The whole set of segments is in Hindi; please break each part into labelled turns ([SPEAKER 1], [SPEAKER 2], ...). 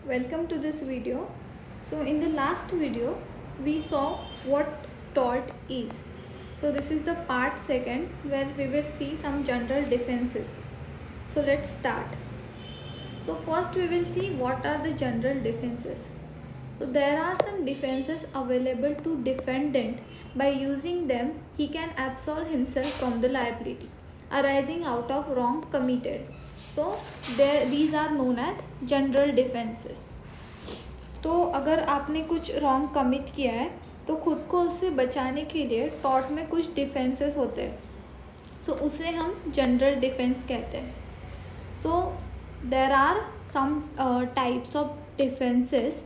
[SPEAKER 1] welcome to this video. So in the last video we saw what tort is. So this is the part second where we will see some general defenses. So let's start. So first we will see what are the general defenses. So there are some defenses available to defendant. By using them he can absolve himself from the liability arising out of wrong committed. So these are known as general defences. तो अगर आपने कुछ रॉन्ग कमिट किया है तो खुद को उससे बचाने के लिए टॉर्ट में कुछ डिफेंसेस होते हैं. सो उसे हम जनरल डिफेंस कहते हैं. So there are some types of defences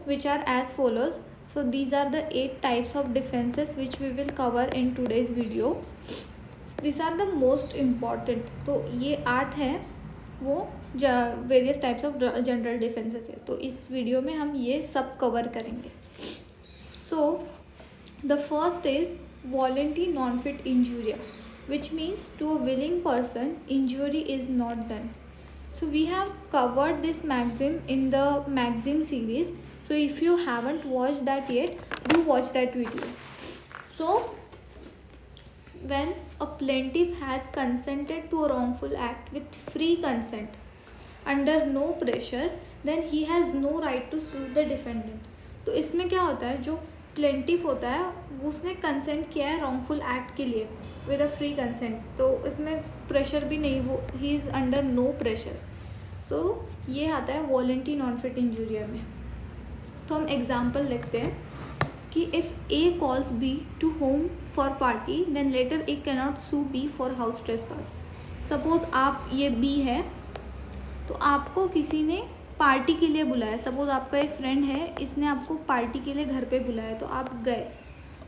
[SPEAKER 1] which are as follows. So these are the 8 types of defenses which we will cover in today's video. These are the most important. तो ये 8 हैं वो various types of general defences है. तो इस वीडियो में हम ये सब कवर करेंगे. So the first is voluntary non fit injuria which means to a willing person injury is not done. So we have covered this maxim in the maxim series. So if you haven't watched that yet, do watch that video. So when a plaintiff has consented to a wrongful act with free consent under no pressure, then he has no right to sue the defendant. तो इसमें क्या होता है, जो प्लेंटिफ होता है उसने कंसेंट किया है रॉन्गफुल एक्ट के लिए विद अ फ्री कंसेंट. तो इसमें प्रेशर भी नहीं, वो he is under no pressure. So ये आता है वॉलंटरी नॉन फिट इंजूरिया में. तो हम एग्जांपल लिखते हैं कि if A calls B to home for party then later A can not sue B for house trespass. Suppose आप ये बी है तो आपको किसी ने पार्टी के लिए बुलाया. सपोज आपका एक फ्रेंड है, इसने आपको पार्टी के लिए घर पे बुलाया तो आप गए.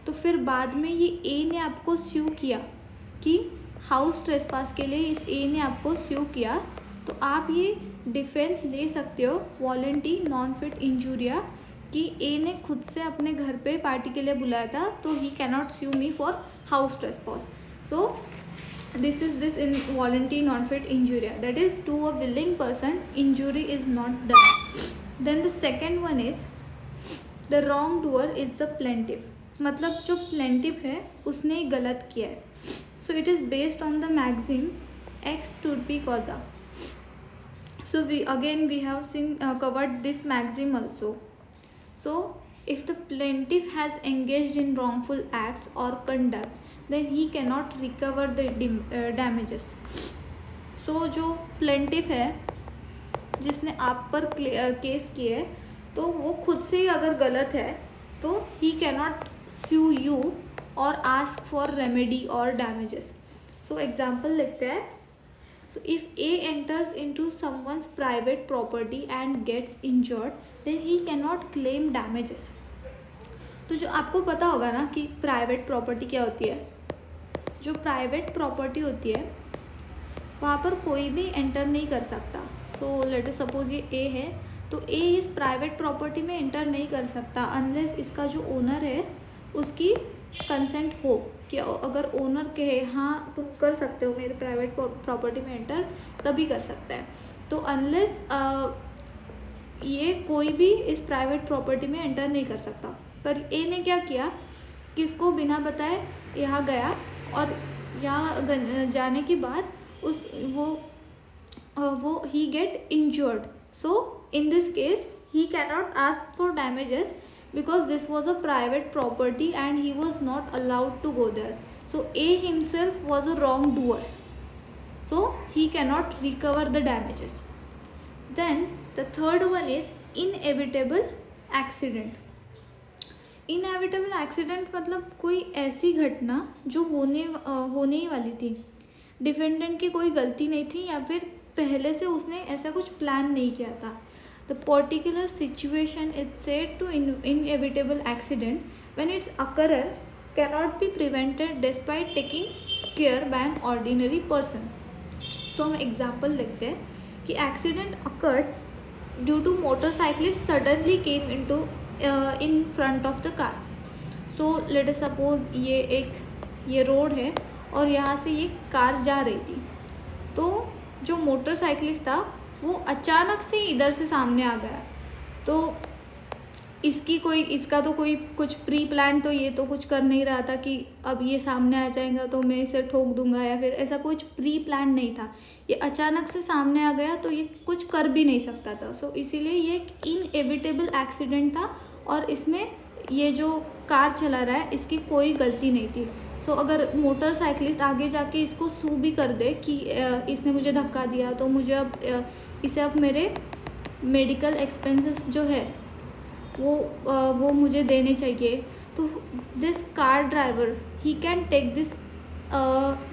[SPEAKER 1] तो फिर बाद में ये ए ने आपको स्यू किया कि हाउस ट्रेसपास के लिए इस ए ने आपको स्यू किया. तो आप ये डिफेंस ले सकते हो वॉलंटरी नॉन फिट इंजूरिया कि ए ने खुद से अपने घर पे पार्टी के लिए बुलाया था तो he can not sue me for house trespass. So this is this in voluntary non-fit injuria, that is to a willing person injury is not done. Then the second one is the wrongdoer is the plaintiff. मतलब जो plaintiff है उसने गलत किया है. So it is based on the maxim ex turpi causa. So we have seen covered this maxim also. So if the plaintiff has engaged in wrongful acts or conduct then he cannot recover the damages. So जो प्लेंटिफ है जिसने आप पर केस किए है तो वो खुद से ही अगर गलत है तो he cannot sue you or ask for remedy or damages. So example लिखते हैं. So if A enters into someone's private property and gets injured then he cannot claim damages. तो जो आपको पता होगा ना कि प्राइवेट प्रॉपर्टी क्या होती है. जो प्राइवेट प्रॉपर्टी होती है वहाँ पर कोई भी एंटर नहीं कर सकता. सो लेट अस सपोज ये ए है तो ए इस प्राइवेट प्रॉपर्टी में एंटर नहीं कर सकता अनलेस इसका जो ओनर है उसकी कंसेंट हो. कि अगर ओनर कहे हाँ तुम कर सकते हो मेरे प्राइवेट प्रॉपर्टी में एंटर, तभी कर सकता है. तो अनलेस ये कोई भी इस प्राइवेट प्रॉपर्टी में एंटर नहीं कर सकता. पर ए ने क्या किया कि इसको बिना बताए यहाँ गया और यहाँ जाने के बाद वो ही get injured. So in this case he can not ask for damages because this was a private property and he was not allowed to go there. So A himself was a wrong doer, so he can not recover the damages. Then the third one is inevitable accident. Inevitable accident मतलब कोई ऐसी घटना जो होने ही वाली थी. डिफेंडेंट की कोई गलती नहीं थी या फिर पहले से उसने ऐसा कुछ प्लान नहीं किया था. The particular situation is said to inevitable accident when its occurrence can not be prevented despite taking care by an ordinary person. तो हम एग्जाम्पल लिखते हैं कि accident occurred due to motorcyclist suddenly came into in front of the car. So let us suppose ये रोड है और यहाँ से ये कार जा रही थी. तो जो मोटरसाइकिलिस्ट था वो अचानक से इधर से सामने आ गया। तो इसका तो कोई कुछ प्री प्लान तो ये तो कुछ कर नहीं रहा था कि अब ये सामने आ जाएगा तो मैं इसे ठोक दूंगा, या फिर ऐसा कुछ प्री प्लान नहीं था। ये अचानक से सामने आ गया तो ये कुछ कर भी नहीं सकता था। सो इसीलिए ये एक इनएविटेबल एक्सीडेंट था, और इसमें ये जो कार चला रहा है इसकी कोई गलती नहीं थी। सो अगर मोटरसाइकिलिस्ट आगे जाके इसको सू भी कर दे कि इसने मुझे धक्का दिया, तो मुझे अब मेरे मेडिकल एक्सपेंसेस जो है वो मुझे देने चाहिए। तो this car driver he can take this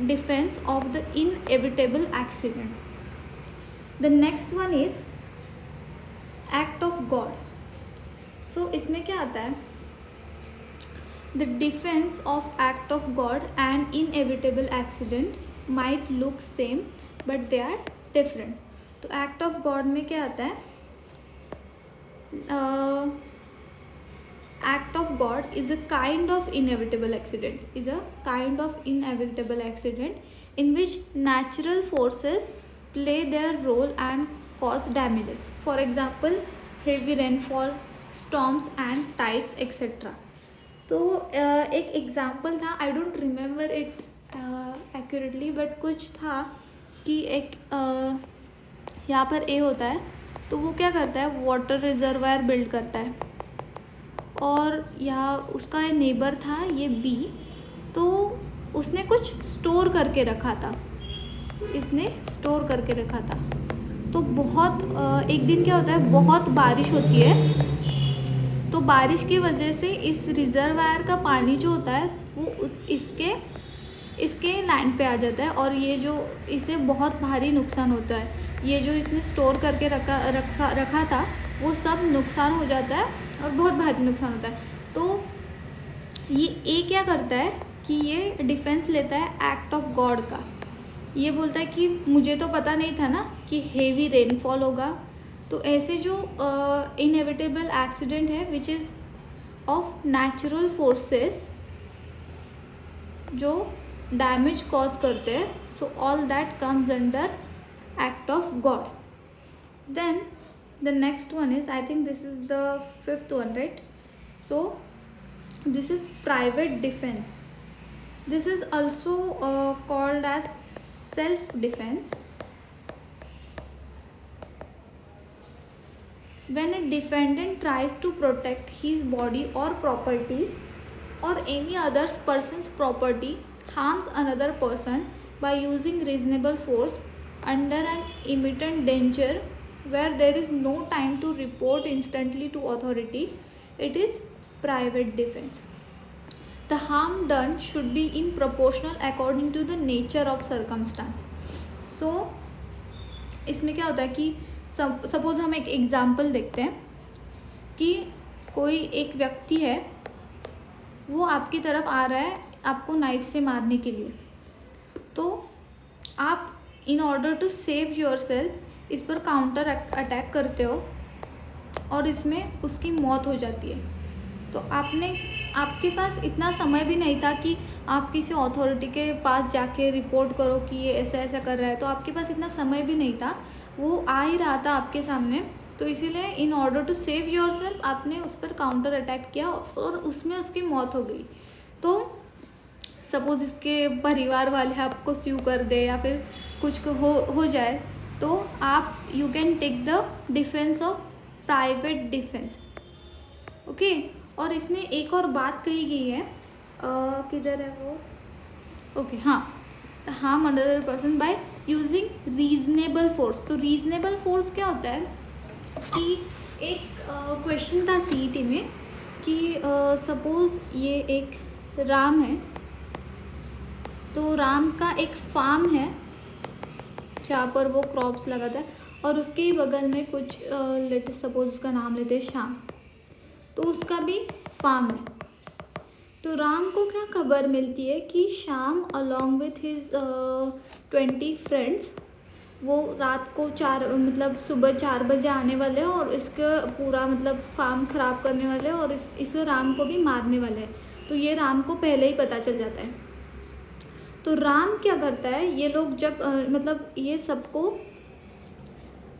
[SPEAKER 1] defence of the inevitable accident. The next one is act of God. So इसमें क्या आता है, the defence of act of God and inevitable accident might look same but they are different. तो एक्ट ऑफ गॉड में क्या आता है, act of God is a kind of inevitable accident in which natural forces play their role and cause damages. For example, heavy rainfall, storms and tides etc. तो एक एग्जाम्पल था, I don't remember it accurately, but कुछ था कि एक यहाँ पर ए होता है तो वो क्या करता है, वाटर रिजर्वायर बिल्ड करता है, और यहाँ उसका नेबर था ये बी, तो उसने कुछ स्टोर करके रखा था, तो बहुत एक दिन क्या होता है, बहुत बारिश होती है, तो बारिश की वजह से इस रिजर्वायर का पानी जो होता है वो इसके लैंड पे आ जाता है, और ये जो इसे बहुत भारी नुकसान होता है। ये जो इसने स्टोर करके रखा था वो सब नुकसान हो जाता है और बहुत भारी नुकसान होता है। तो ये ए क्या करता है कि ये डिफेंस लेता है एक्ट ऑफ गॉड का। ये बोलता है कि मुझे तो पता नहीं था ना कि हेवी रेनफॉल होगा। तो ऐसे जो इनएविटेबल एक्सीडेंट है which is of natural forces जो डैमेज कॉज करते हैं, so all that comes under act of God. Then the next one is, I think this is the fifth one, right? So this is private defense. This is also called as self defense. When a defendant tries to protect his body or property or any other person's property harms another person by using reasonable force under an imminent danger where there is no time to report instantly to authority, it is private defense. The harm done should be in proportional according to the nature of circumstance. So इसमें क्या होता है कि सपोज हम एक एग्जाम्पल देखते हैं कि कोई एक व्यक्ति है, वो आपकी तरफ आ रहा है आपको नाइफ से मारने के लिए, तो आप in order to save your self इस पर काउंटर अटैक करते हो और इसमें उसकी मौत हो जाती है। तो आपके पास इतना समय भी नहीं था कि आप किसी अथॉरिटी के पास जाके रिपोर्ट करो कि ये ऐसा ऐसा कर रहा है, तो आपके पास इतना समय भी नहीं था, वो आ ही रहा था आपके सामने। तो इसीलिए in order to save your self आपने उस पर काउंटर अटैक किया और उसमें उसकी मौत हो गई। तो सपोज इसके परिवार वाले आपको स्यू कर दे या फिर कुछ हो जाए, तो आप you can take the defence of private defence. Okay, और इसमें एक और बात कही गई है, किधर है वो, ओके, हाँ, harm another person by using reasonable force. तो रीजनेबल फोर्स क्या होता है कि एक क्वेश्चन था सीईटी में कि सपोज ये एक राम है, तो राम का एक फार्म है जहाँ पर वो क्रॉप्स लगाता है, और उसके ही बगल में कुछ लेटेस्ट सपोज उसका नाम लेते हैं श्याम, तो उसका भी फार्म है। तो राम को क्या खबर मिलती है कि Shyam along with his 20 friends वो रात को सुबह 4 बजे आने वाले हैं और इसका पूरा फार्म ख़राब करने वाले हैं और इस राम को भी मारने वाले हैं। तो ये राम को पहले ही पता चल जाता है। तो राम क्या करता है, ये लोग जब ये सबको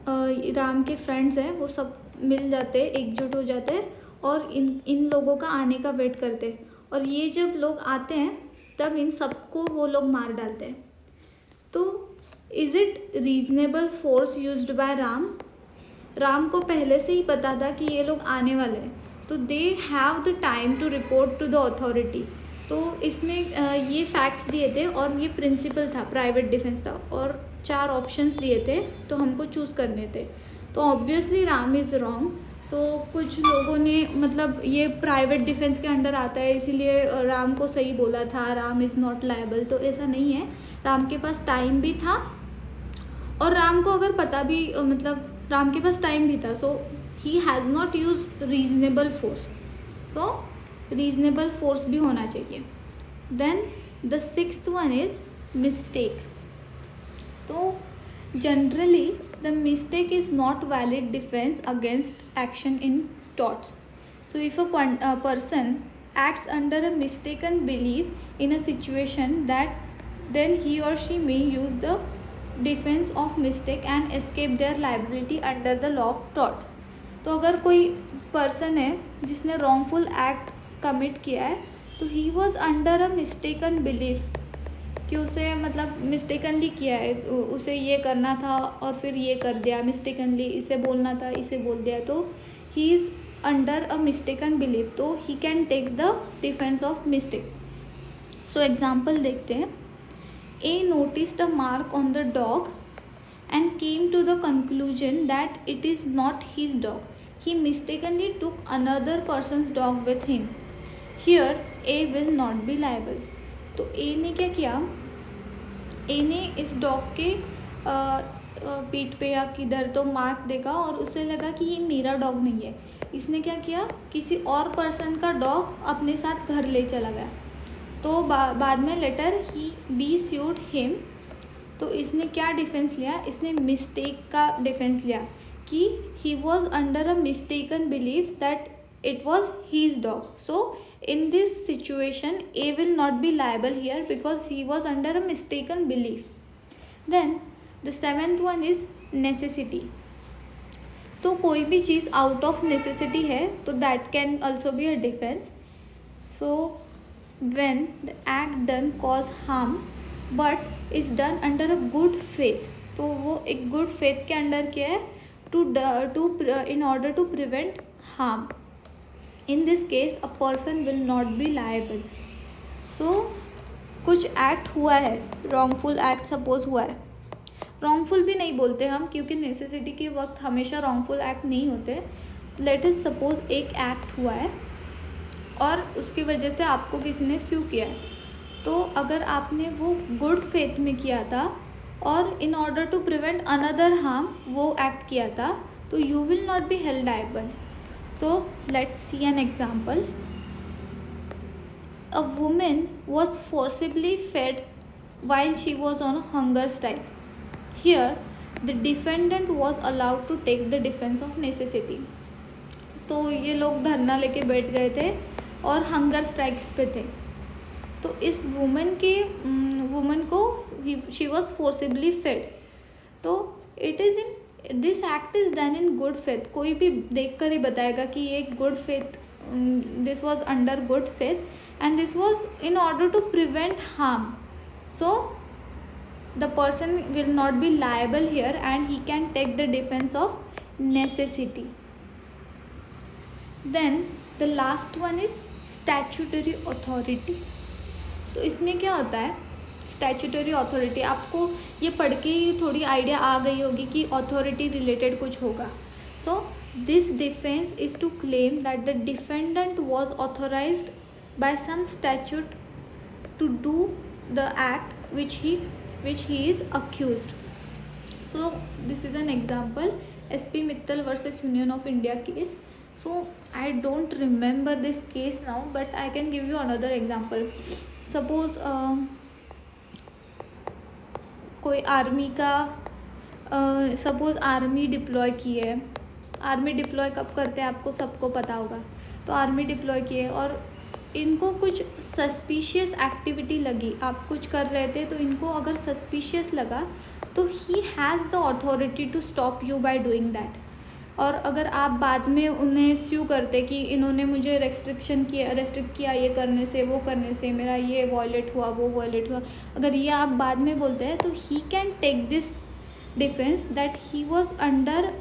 [SPEAKER 1] राम के फ्रेंड्स हैं वो सब मिल जाते, एकजुट हो जाते और इन लोगों का आने का वेट करते, और ये जब लोग आते हैं तब इन सबको वो लोग मार डालते हैं। तो is it reasonable force used by Ram? Ram को पहले से ही पता था कि ये लोग आने वाले हैं, तो they have the time to report to the authority. तो इसमें ये फैक्ट्स दिए थे और ये प्रिंसिपल था, प्राइवेट डिफेंस था, और 4 ऑप्शंस दिए थे तो हमको चूज़ करने थे। तो ऑब्वियसली राम इज़ रॉन्ग। सो कुछ लोगों ने मतलब ये प्राइवेट डिफेंस के अंडर आता है इसीलिए राम को सही बोला था, राम इज़ नॉट लायबल। तो ऐसा नहीं है, राम के पास टाइम भी था और राम को अगर पता भी मतलब राम के पास टाइम भी था, so he has not use reasonable force. So reasonable force भी होना चाहिए। Then the 6th one is mistake. तो generally the mistake is not valid defence against action in torts. So if a person acts under a mistaken belief in a situation, that then he or she may use the defense of mistake and escape their liability under the law of tort. तो अगर कोई पर्सन है जिसने wrongful act कमिट किया है तो ही was under a mistaken belief कि उसे मतलब मिस्टेकनली किया है, उसे ये करना था और फिर ये कर दिया मिस्टेकनली, इसे बोलना था इसे बोल दिया, तो he is under a mistaken belief, तो he can take the defence of mistake. So example देखते हैं। A noticed a mark on the dog and came to the conclusion that it is not his dog. He mistakenly took another person's dog with him. Here A will not be liable. तो A ने क्या किया, A ने इस डॉग के पीठ पे या किधर तो मार्क देखा और उसे लगा कि ये मेरा डॉग नहीं है। इसने क्या किया, किसी और पर्सन का डॉग अपने साथ घर ले चला गया। तो बाद में लेटर ही बी स्यूड हिम। तो इसने क्या डिफेंस लिया, इसने मिस्टेक का डिफेंस लिया कि he was under a mistaken belief that it was his dog. So in this situation A will not be liable here because he was under a mistaken belief. Then the 7th one is necessity. तो कोई भी चीज़ आउट ऑफ नेसेसिटी है तो that can also be a defence. So when the act done cause harm but is done under a good faith, तो वो एक गुड फेथ के अंडर क्या है, in order to prevent harm. In this case a person will not be liable. So कुछ एक्ट हुआ है, wrongful act सपोज हुआ है, wrongful भी नहीं बोलते हम क्योंकि नेसेसिटी के वक्त हमेशा wrongful act नहीं होते। लेट अस सपोज एक एक्ट हुआ है और उसकी वजह से आपको किसी ने स्यू किया है, तो अगर आपने वो गुड फेथ में किया था और in order to prevent another harm वो एक्ट किया था, तो you will not be held liable. So let's see an example. A women was forcibly fed while she was on a hunger strike. Here the defendant was allowed to take the defense of necessity. तो ये लोग धरना लेके बैठ गए थे और हंगर स्ट्राइक्स पे थे। तो इस वुमन को शी वॉज फोर्सिबली फेड, तो it is in this act is done in good faith. कोई भी देख कर ही बताएगा कि ये good faith, this was under good faith and this was in order to prevent harm. So the person will not be liable here and he can take the defence of necessity. Then the last one is statutory authority. तो इसमें क्या होता है, स्टैट्यूटरी अथॉरिटी, आपको ये पढ़ के ही थोड़ी आइडिया आ गई होगी कि अथॉरिटी रिलेटेड कुछ होगा। So this defence is to claim that the defendant was authorised by some statute to do the act which he is accused. So this is an example, SP Mittal versus Union of India case. So I don't remember this case now, but I can give you another example. Suppose कोई आर्मी का सपोज आर्मी डिप्लॉय की है. आर्मी डिप्लॉय कब करते हैं आपको सबको पता होगा. तो आर्मी डिप्लॉय किए और इनको कुछ सस्पिशियस एक्टिविटी लगी, आप कुछ कर रहे थे तो इनको अगर सस्पिशियस लगा तो he has the authority to stop you by doing that. और अगर आप बाद में उन्हें स्यू करते कि इन्होंने मुझे रेस्ट्रिक्ट किया ये करने से, वो करने से, मेरा ये वॉयलेट हुआ, वो वॉयलेट हुआ, अगर ये आप बाद में बोलते हैं तो he can take this defence that he was under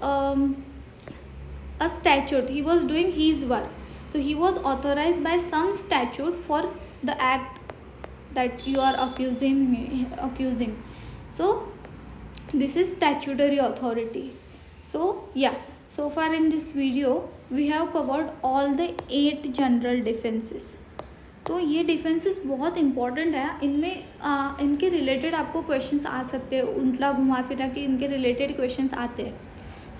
[SPEAKER 1] a statute, he was doing his work, so he was authorized by some statute for the act that you are accusing. So this is statutory authority. So yeah, so far in this video we have covered all the 8 general defenses. तो ये डिफेंसेस बहुत इंपॉर्टेंट है, इनमें इनके रिलेटेड आपको क्वेश्चंस आ सकते हैं, उल्टा घुमा फिरा के इनके रिलेटेड क्वेश्चंस आते हैं.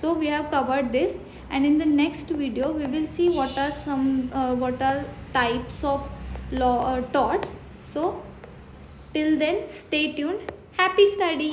[SPEAKER 1] So we have covered this, and in the next video we will see what are types of law torts. So till then, stay tuned. Happy study.